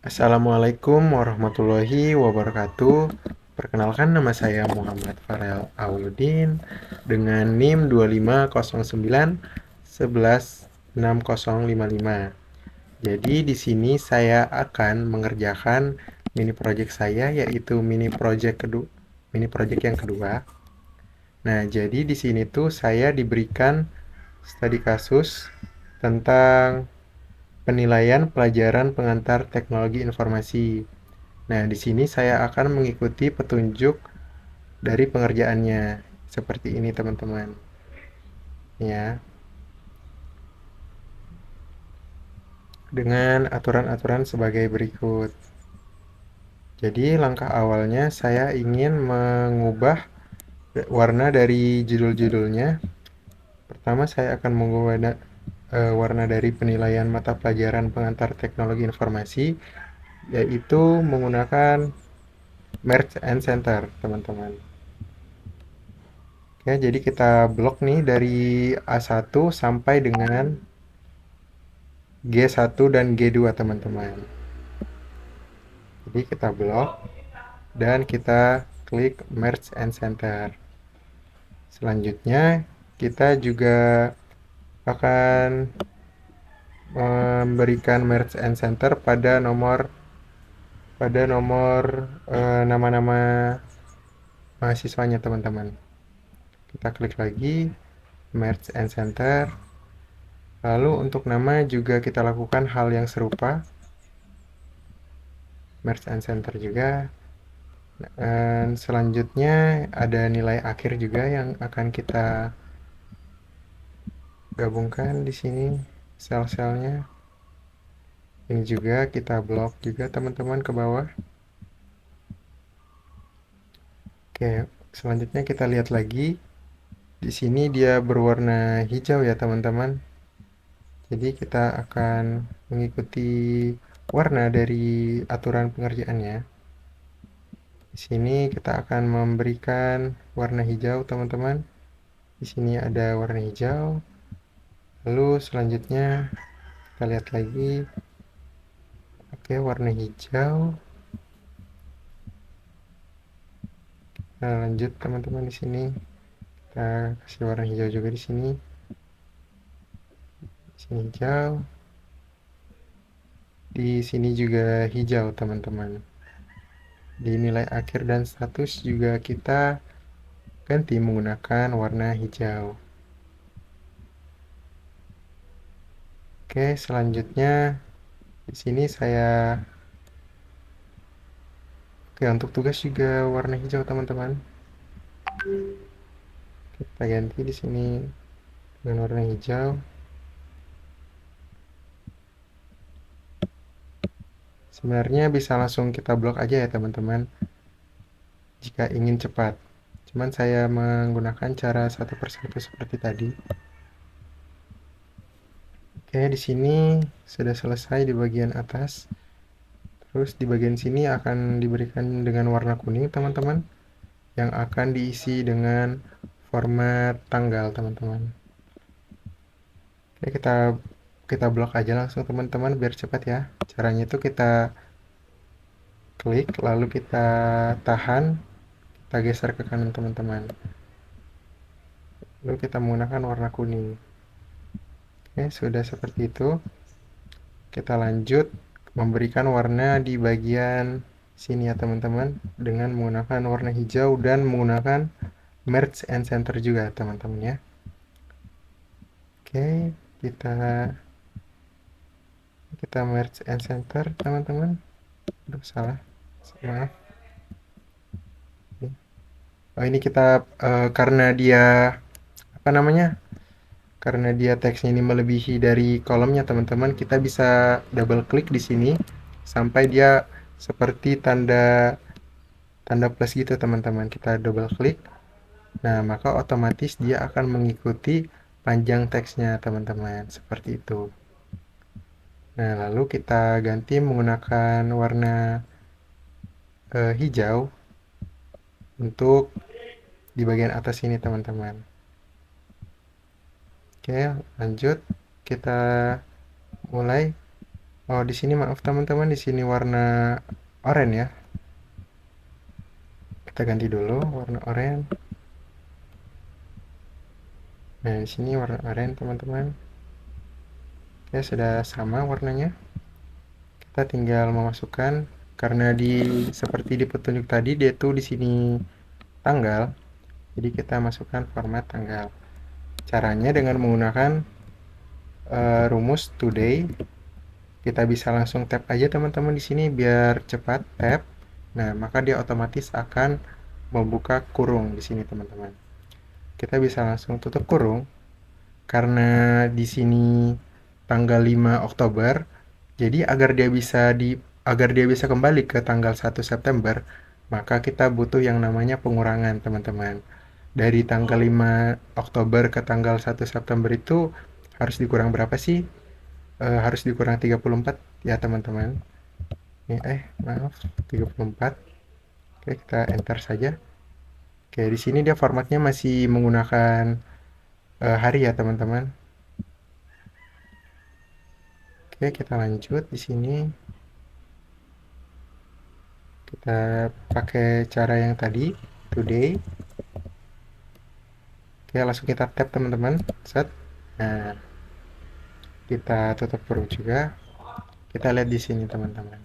Assalamualaikum warahmatullahi wabarakatuh. Perkenalkan, nama saya Muhammad Farel Auludin dengan NIM 2509 11 6055. Jadi di sini saya akan mengerjakan mini project saya, yaitu mini project yang kedua. Nah, jadi di sini tuh saya diberikan studi kasus tentang penilaian pelajaran pengantar teknologi informasi. Nah, di sini saya akan mengikuti petunjuk dari pengerjaannya. Seperti ini, teman-teman. Ya, dengan aturan-aturan sebagai berikut. Jadi, langkah awalnya saya ingin mengubah warna dari judul-judulnya. Pertama, saya akan mengubah warna dari penilaian mata pelajaran pengantar teknologi informasi, yaitu menggunakan Merge and Center, teman-teman. Oke, jadi kita blok nih dari A1 sampai dengan G1 dan G2, teman-teman. Jadi kita blok dan kita klik Merge and Center. Selanjutnya kita juga akan memberikan Merge and Center pada nomor nama-nama mahasiswanya, teman-teman. Kita klik lagi Merge and Center. Lalu untuk nama juga kita lakukan hal yang serupa. Merge and Center juga. Dan selanjutnya ada nilai akhir juga yang akan kita gabungkan di sini sel-selnya. Ini juga kita blok juga, teman-teman, ke bawah. Oke, selanjutnya kita lihat lagi. Di sini dia berwarna hijau ya, teman-teman. Jadi kita akan mengikuti warna dari aturan pengerjaannya. Di sini kita akan memberikan warna hijau, teman-teman. Di sini ada warna hijau. Lalu selanjutnya kita lihat lagi. Oke, warna hijau. Nah, lanjut, teman-teman, di sini. Kita kasih warna hijau juga di sini. Di sini hijau. Di sini juga hijau, teman-teman. Di nilai akhir dan status juga kita ganti menggunakan warna hijau. Oke, selanjutnya di sini Oke, untuk tugas juga warna hijau, teman-teman. Kita ganti di sini dengan warna hijau. Sebenarnya bisa langsung kita blok aja ya, teman-teman, jika ingin cepat. Cuman saya menggunakan cara satu persatu seperti tadi. Oke, di sini sudah selesai di bagian atas. Terus di bagian sini akan diberikan dengan warna kuning, teman-teman, yang akan diisi dengan format tanggal, teman-teman. Oke, kita blok aja langsung, teman-teman, biar cepat ya. Caranya itu kita klik, lalu kita tahan, kita geser ke kanan, teman-teman. Lalu kita menggunakan warna kuning. Oke, sudah seperti itu. Kita lanjut memberikan warna di bagian sini ya, teman-teman, dengan menggunakan warna hijau dan menggunakan Merge and Center juga, teman-teman, ya. Oke, kita kita Merge and Center, teman-teman. Aduh, salah. Maaf. Oh, ini kita karena dia apa namanya? Karena dia teksnya ini melebihi dari kolomnya, teman-teman, kita bisa double klik di sini sampai dia seperti tanda tanda plus gitu, teman-teman. Kita double klik. Nah, maka otomatis dia akan mengikuti panjang teksnya, teman-teman. Seperti itu. Nah, lalu kita ganti menggunakan warna hijau untuk di bagian atas ini, teman-teman. Oke, lanjut. Kita mulai. Oh, di sini maaf teman-teman, di sini warna oranye ya. Kita ganti dulu warna oranye. Nah, di sini warna oranye teman-teman. Oke, sudah sama warnanya. Kita tinggal memasukkan karena seperti di petunjuk tadi dia tuh di sini tanggal. Jadi kita masukkan format tanggal. Caranya dengan menggunakan rumus today. Kita bisa langsung tap aja teman-teman di sini biar cepat tap. Nah, maka dia otomatis akan membuka kurung di sini teman-teman. Kita bisa langsung tutup kurung karena di sini tanggal 5 Oktober. Jadi agar dia bisa kembali ke tanggal 1 September, maka kita butuh yang namanya pengurangan teman-teman. Dari tanggal 5 Oktober ke tanggal 1 September itu harus dikurang berapa sih? Harus dikurang 34 ya teman-teman. Maaf, 34. Oke, kita enter saja. Oke, di sini dia formatnya masih menggunakan hari ya teman-teman. Oke, kita lanjut di sini. Kita pakai cara yang tadi, today. Oke, langsung kita tap teman-teman. Set. Nah, kita tutup kurung juga. Kita lihat di sini teman-teman.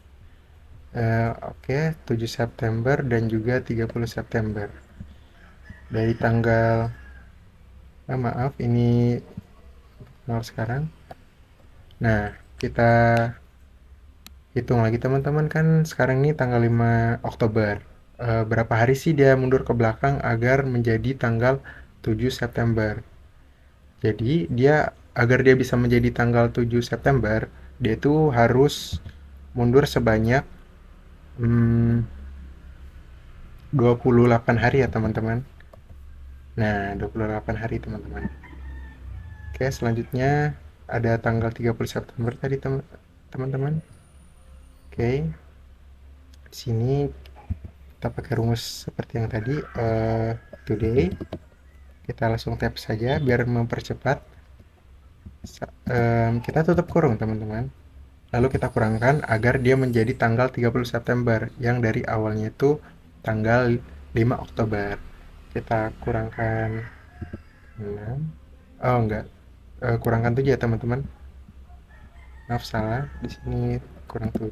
Oke, 7 September dan juga 30 September. Dari tanggal, maaf, ini nol sekarang. Nah, kita hitung lagi teman-teman, kan sekarang ini tanggal 5 Oktober. Berapa hari sih dia mundur ke belakang agar menjadi tanggal 7 September? Jadi agar dia bisa menjadi tanggal 7 September, dia itu harus mundur sebanyak 28 hari ya teman-teman. Nah, 28 hari teman-teman. Oke, selanjutnya ada tanggal 30 September tadi teman-teman. Oke, di sini kita pakai rumus seperti yang tadi, today. Kita langsung tap saja biar mempercepat. Kita tutup kurung teman-teman. Lalu kita kurangkan agar dia menjadi tanggal 30 September yang dari awalnya itu tanggal 5 Oktober. Kita kurangkan 6. Oh enggak, kurangkan 7 ya teman-teman. Maaf salah, di sini kurang 7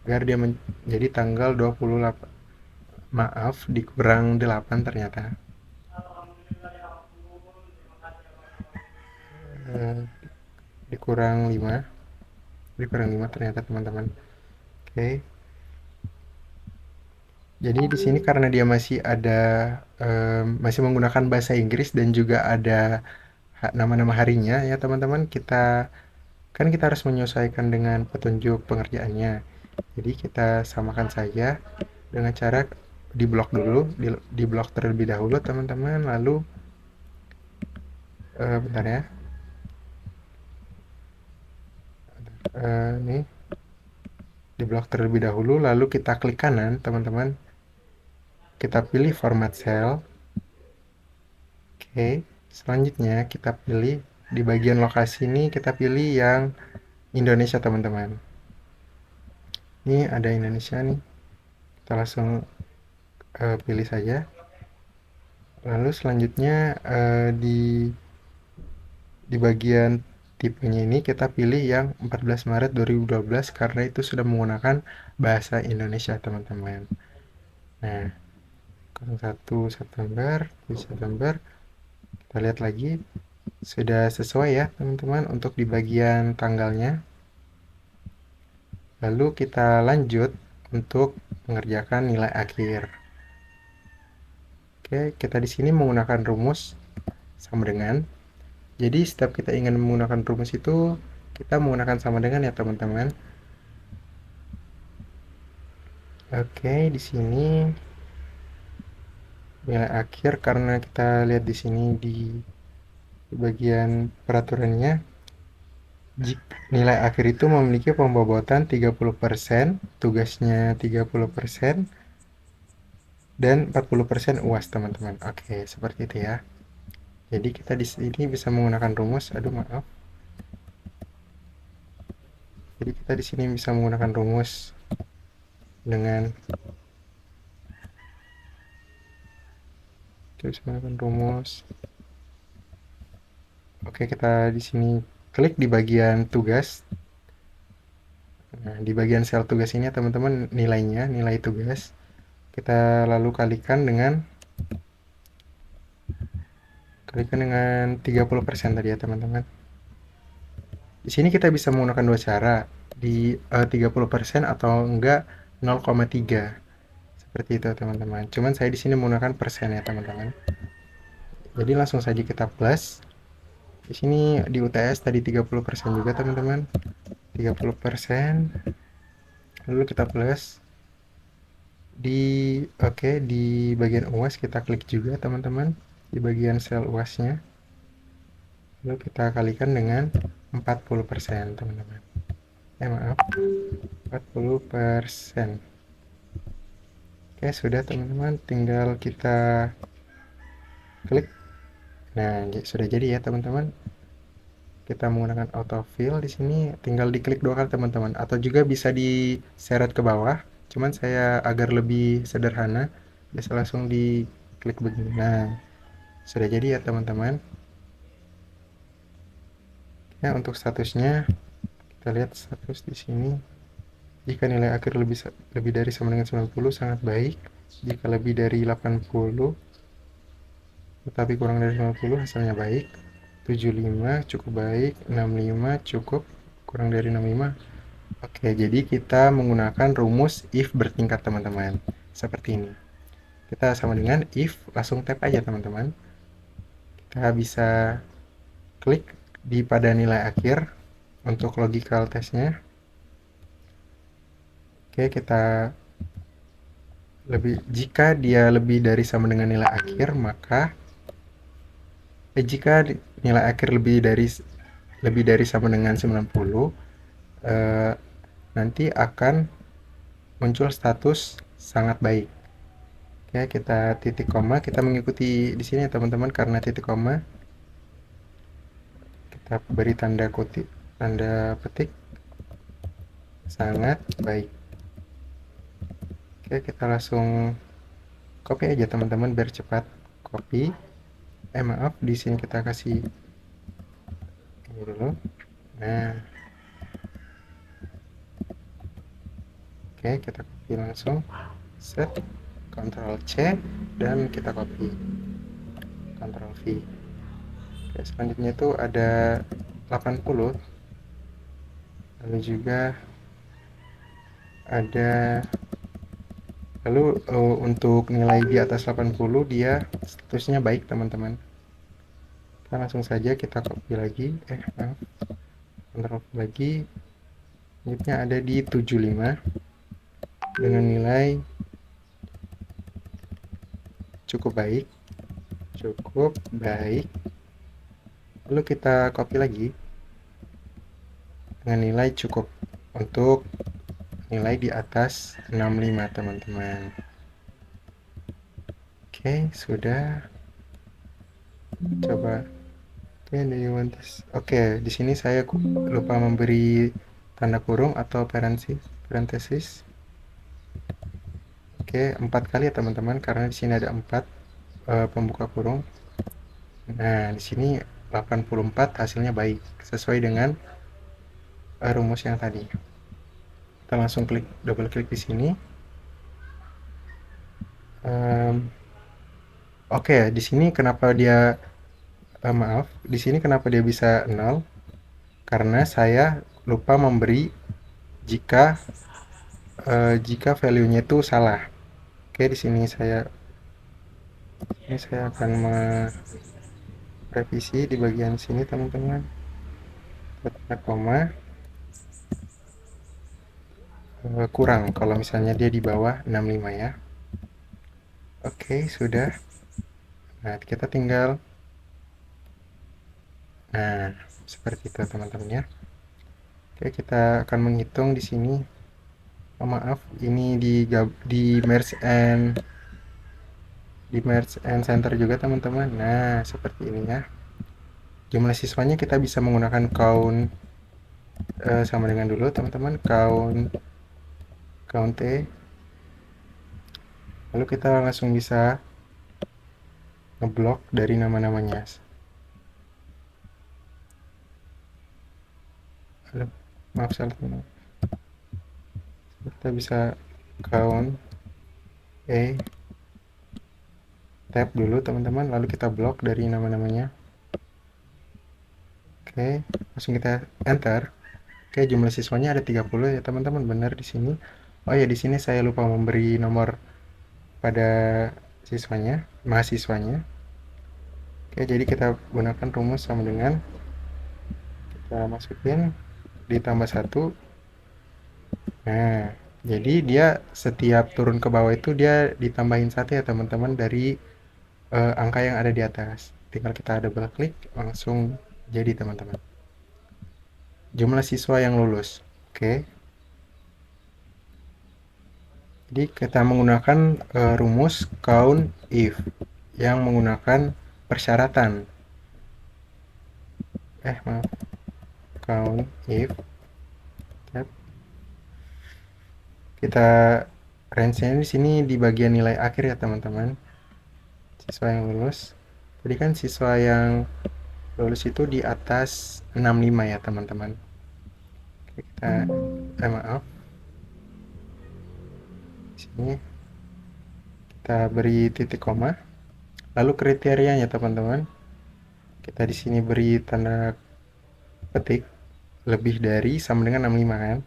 agar dia menjadi tanggal 28. Maaf, dikurang 8 ternyata. Eh, dikurang 5. Dikurang 5 ternyata teman-teman. Oke. Jadi di sini karena dia masih menggunakan bahasa Inggris dan juga ada nama-nama harinya ya teman-teman, kita harus menyesuaikan dengan petunjuk pengerjaannya. Jadi kita samakan saja dengan cara diblok dulu, diblok terlebih dahulu teman-teman, lalu bentar ya. Nih, diblok terlebih dahulu, lalu kita klik kanan teman-teman. Kita pilih format cell. Oke, selanjutnya kita pilih di bagian lokasi ini, kita pilih yang Indonesia teman-teman. Ini ada Indonesia nih. Kita langsung pilih saja. Lalu selanjutnya di bagian tipenya ini kita pilih yang 14 Maret 2012 karena itu sudah menggunakan bahasa Indonesia teman-teman. Nah, 1 September, 7 September, kita lihat lagi sudah sesuai ya teman-teman untuk di bagian tanggalnya. Lalu kita lanjut untuk mengerjakan nilai akhir. Oke, kita di sini menggunakan rumus sama dengan. Jadi setiap kita ingin menggunakan rumus itu kita menggunakan sama dengan ya teman-teman. Oke, di sini nilai akhir karena kita lihat di sini di bagian peraturannya, nilai akhir itu memiliki pembobotan 30%, tugasnya 30%, dan 40% UAS teman-teman. Oke, seperti itu ya. Jadi kita di sini bisa menggunakan rumus, aduh maaf. Jadi kita di sini bisa menggunakan rumus dengan Oke, kita di sini klik di bagian tugas. Nah, di bagian sel tugas ini teman-teman nilainya, nilai tugas. Kita lalu kalikan dengan 30% tadi ya, teman-teman. Di sini kita bisa menggunakan dua cara, di 30% atau enggak 0,3. Seperti itu, teman-teman. Cuman saya di sini menggunakan persen ya, teman-teman. Jadi langsung saja kita plus. Di sini di UTS tadi 30% juga, teman-teman. 30%. Lalu kita plus di bagian UAS kita klik juga, teman-teman, di bagian sel UAS-nya. Lalu kita kalikan dengan 40%, teman-teman. Maaf, 40%. Oke, sudah, teman-teman, tinggal kita klik. Nah, sudah jadi ya, teman-teman. Kita menggunakan autofill di sini, tinggal diklik dua kali, teman-teman, atau juga bisa diseret ke bawah. Cuman saya agar lebih sederhana, bisa langsung diklik begini. Nah, sudah jadi ya, teman-teman. Ya, untuk statusnya kita lihat status di sini. Jika nilai akhir lebih dari sama dengan 90 sangat baik. Jika lebih dari 80 tetapi kurang dari 90 hasilnya baik. 75 cukup baik, 65 cukup, kurang dari 65. Oke, jadi kita menggunakan rumus if bertingkat, teman-teman. Seperti ini. Kita sama dengan if, langsung tap aja, teman-teman. Kita bisa klik pada nilai akhir untuk logical testnya. Oke, jika dia lebih dari sama dengan nilai akhir, maka jika nilai akhir lebih dari sama dengan 90, nanti akan muncul status sangat baik. Oke, kita titik koma, kita mengikuti di sini ya, teman-teman, karena titik koma kita beri tanda petik sangat baik. Oke, kita langsung copy aja, teman-teman, biar cepat. Copy. Maaf, di sini kita kasih ini dulu. Nah, oke, kita copy langsung. Set, Ctrl C, dan kita copy. Ctrl V. Oke, selanjutnya itu ada 80. Lalu juga ada untuk nilai di atas 80 dia statusnya baik, teman-teman. Kita langsung saja kita copy lagi. Ctrl lagi. Selanjutnya ada di 75 dengan nilai cukup baik. Lalu kita copy lagi dengan nilai cukup untuk nilai di atas 65, teman-teman. Oke, sudah. Coba. Oke, di sini saya lupa memberi tanda kurung atau parenthesis. Oke, 4 kali ya, teman-teman, karena di sini ada 4 pembuka kurung. Nah, di sini 84 hasilnya baik, sesuai dengan rumus yang tadi. Kita langsung double klik di sini. Oke, di sini kenapa dia di sini kenapa dia bisa 0? Karena saya lupa memberi jika value-nya itu salah. Oke, di sini saya akan merevisi di bagian sini, teman-teman. Tanda koma kurang kalau misalnya dia di bawah 65 ya. Oke, sudah. Nah, kita tinggal seperti itu, teman-teman ya. Oke, kita akan menghitung di sini. Maaf, ini di merge and center juga, teman-teman. Nah, seperti ini ya. Jumlah siswanya kita bisa menggunakan count sama dengan dulu teman-teman, count count T. Lalu kita langsung bisa ngeblok dari nama-namanya. Maaf, salah teman. Kita bisa count E, tab dulu teman-teman, lalu kita blok dari nama-namanya. Oke, langsung kita enter. Oke, jumlah siswanya ada 30 ya teman-teman, benar di sini. Oh ya, di sini saya lupa memberi nomor pada siswanya, mahasiswanya. Oke, jadi kita gunakan rumus sama dengan kita masukin ditambah 1. Nah, jadi dia setiap turun ke bawah itu dia ditambahin 1 ya teman-teman dari angka yang ada di atas. Tinggal kita double klik langsung jadi teman-teman. Jumlah siswa yang lulus. Oke. Jadi kita menggunakan rumus count if yang menggunakan persyaratan. Maaf. Count if kita range-nya di sini di bagian nilai akhir ya teman-teman. Siswa yang lulus. Tadi kan siswa yang lulus itu di atas 65 ya teman-teman. Kita maaf. Di sini kita beri titik koma. Lalu kriterianya teman-teman. Kita di sini beri tanda petik lebih dari sama dengan 65 kan.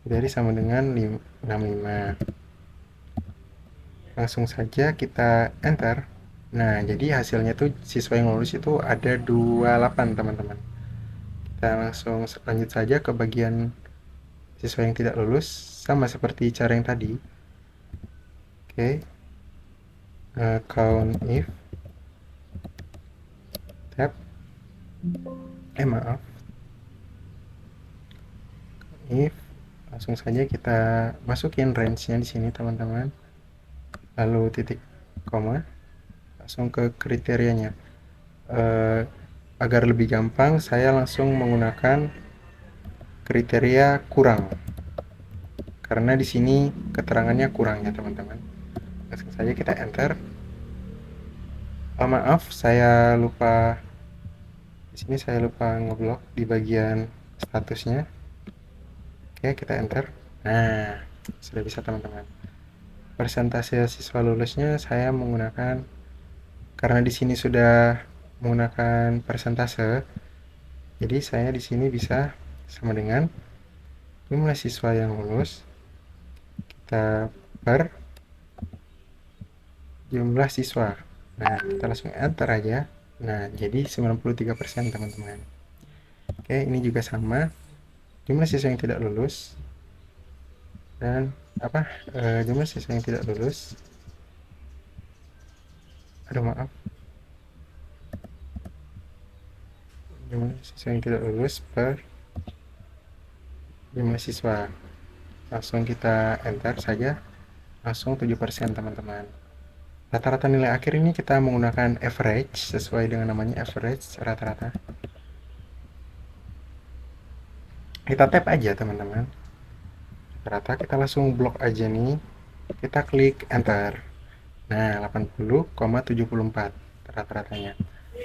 Dari sama dengan 65. Langsung saja kita enter. Nah, jadi hasilnya tuh siswa yang lulus itu ada 28 teman-teman. Kita langsung lanjut saja ke bagian siswa yang tidak lulus, sama seperti cara yang tadi. Oke, count if tab maaf, if langsung saja kita masukin range-nya di sini teman-teman, lalu titik koma, langsung ke kriterianya. Agar lebih gampang, saya langsung menggunakan kriteria kurang, karena di sini keterangannya kurang ya teman-teman. Langsung saja kita enter. Maaf, saya lupa di sini, saya lupa ngeblok di bagian statusnya. Oke, kita enter. Nah, sudah bisa teman-teman. Persentase siswa lulusnya saya menggunakan, karena di sini sudah menggunakan persentase, jadi saya di sini bisa sama dengan jumlah siswa yang lulus kita per jumlah siswa. Nah, kita langsung enter aja. Nah, jadi 93% teman-teman. Oke, ini juga sama. Jumlah siswa yang tidak lulus dan jumlah siswa yang tidak lulus. Aduh, maaf. Jumlah siswa yang tidak lulus per jumlah siswa. Langsung kita enter saja. Langsung 7% teman-teman. Rata-rata nilai akhir ini kita menggunakan average, sesuai dengan namanya average, rata-rata. Kita tap aja teman-teman. Rata kita langsung blok aja nih. Kita klik enter. Nah, 80,74 rata-ratanya.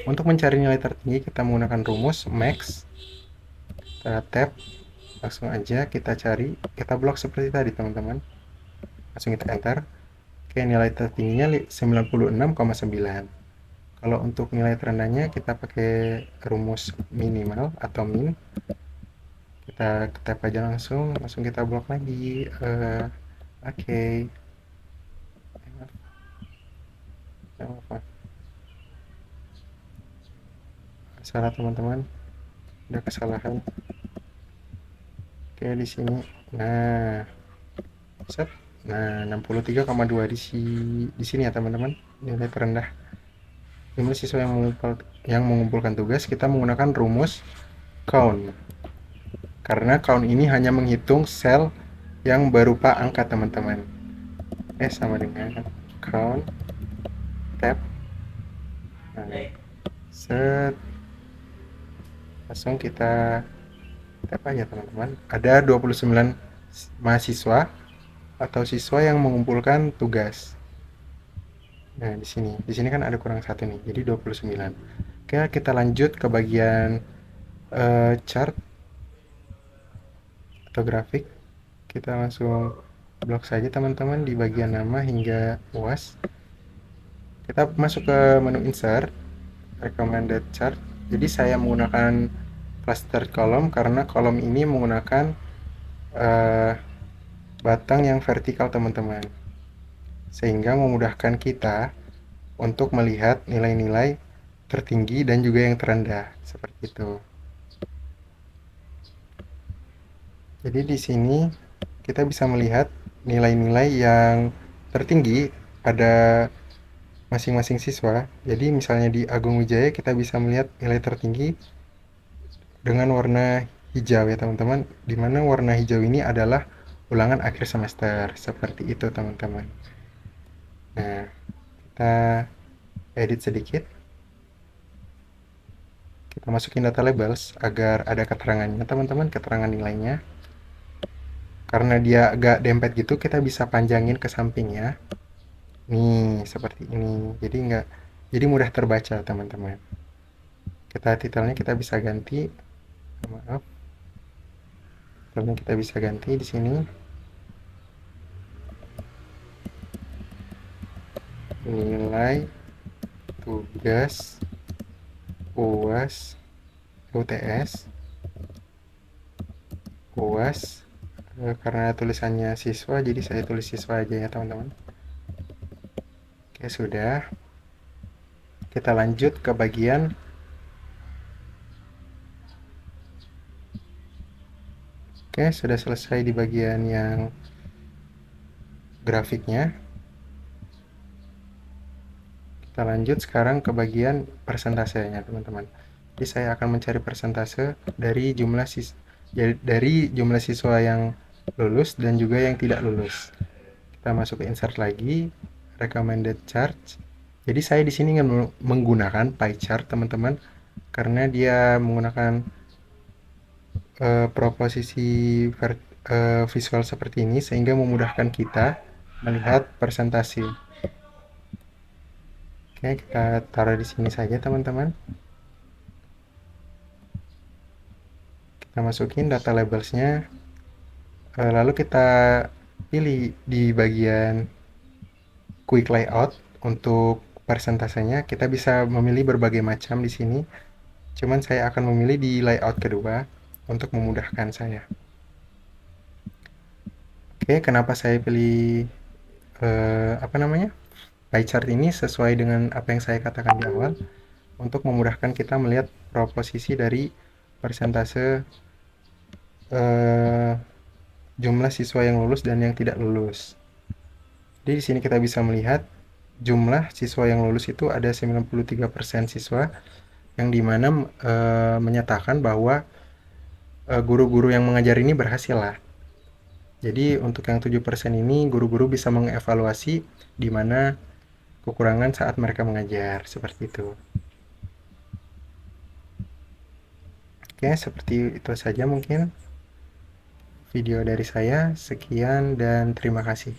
Untuk mencari nilai tertinggi kita menggunakan rumus max. Kita tap, langsung aja kita cari, kita blok seperti tadi teman-teman. Langsung kita enter. Oke, nilai tertingginya 96,9. Kalau untuk nilai terendahnya kita pakai rumus minimal atau min. Kita tap aja langsung kita blok lagi. Oke. Salah teman-teman, ada kesalahan. Oke, di sini. Nah, set. Nah, 63,2 di sini ya teman-teman, nilai terendah. Jumlah siswa yang mengumpulkan tugas kita menggunakan rumus count. Karena count ini hanya menghitung sel yang berupa angka teman-teman. Sama dengan count tab. Nah, set. Langsung kita Apa ya teman-teman? Ada 29 mahasiswa atau siswa yang mengumpulkan tugas. Nah, di sini kan ada kurang satu nih, jadi 29. Oke, kita lanjut ke bagian chart atau grafik. Kita langsung blok saja teman-teman di bagian nama hingga UAS. Kita masuk ke menu insert, recommended chart. Jadi saya menggunakan cluster column karena kolom ini menggunakan eh, batang yang vertikal teman-teman. Sehingga memudahkan kita untuk melihat nilai-nilai tertinggi dan juga yang terendah, seperti itu. Jadi di sini kita bisa melihat nilai-nilai yang tertinggi pada masing-masing siswa. Jadi misalnya di Agung Wijaya kita bisa melihat nilai tertinggi dengan warna hijau ya teman-teman. Di mana warna hijau ini adalah ulangan akhir semester. Seperti itu teman-teman. Nah, kita edit sedikit. Kita masukin data labels agar ada keterangannya teman-teman, keterangan nilainya. Karena dia agak dempet gitu, kita bisa panjangin ke sampingnya. Nih, seperti ini. Jadi mudah terbaca, teman-teman. Titelnya kita bisa ganti. Maaf. Titelnya kita bisa ganti di sini. Nilai tugas UAS UTS UAS karena tulisannya siswa jadi saya tulis siswa aja ya teman-teman. Oke, sudah. Kita lanjut ke bagian Oke, sudah selesai di bagian yang grafiknya. Kita lanjut sekarang ke bagian persentasenya, teman-teman. Jadi saya akan mencari persentase dari jumlah siswa yang lulus dan juga yang tidak lulus. Kita masuk ke insert lagi, recommended chart. Jadi saya di sini ingin menggunakan pie chart, teman-teman, karena dia menggunakan proposisi visual seperti ini sehingga memudahkan kita melihat persentase. Oke, kita taruh di sini saja teman-teman. Kita masukin data labelsnya, lalu kita pilih di bagian quick layout untuk persentasenya. Kita bisa memilih berbagai macam di sini. Cuman saya akan memilih di layout kedua untuk memudahkan saya. Oke, kenapa saya pilih pie chart ini sesuai dengan apa yang saya katakan di awal untuk memudahkan kita melihat proposisi dari persentase jumlah siswa yang lulus dan yang tidak lulus. Jadi di sini kita bisa melihat jumlah siswa yang lulus itu ada 93% siswa yang dimana menyatakan bahwa guru-guru yang mengajar ini berhasil lah. Jadi untuk yang 7% ini guru-guru bisa mengevaluasi di mana kekurangan saat mereka mengajar, seperti itu. Oke, seperti itu saja mungkin video dari saya. Sekian dan terima kasih.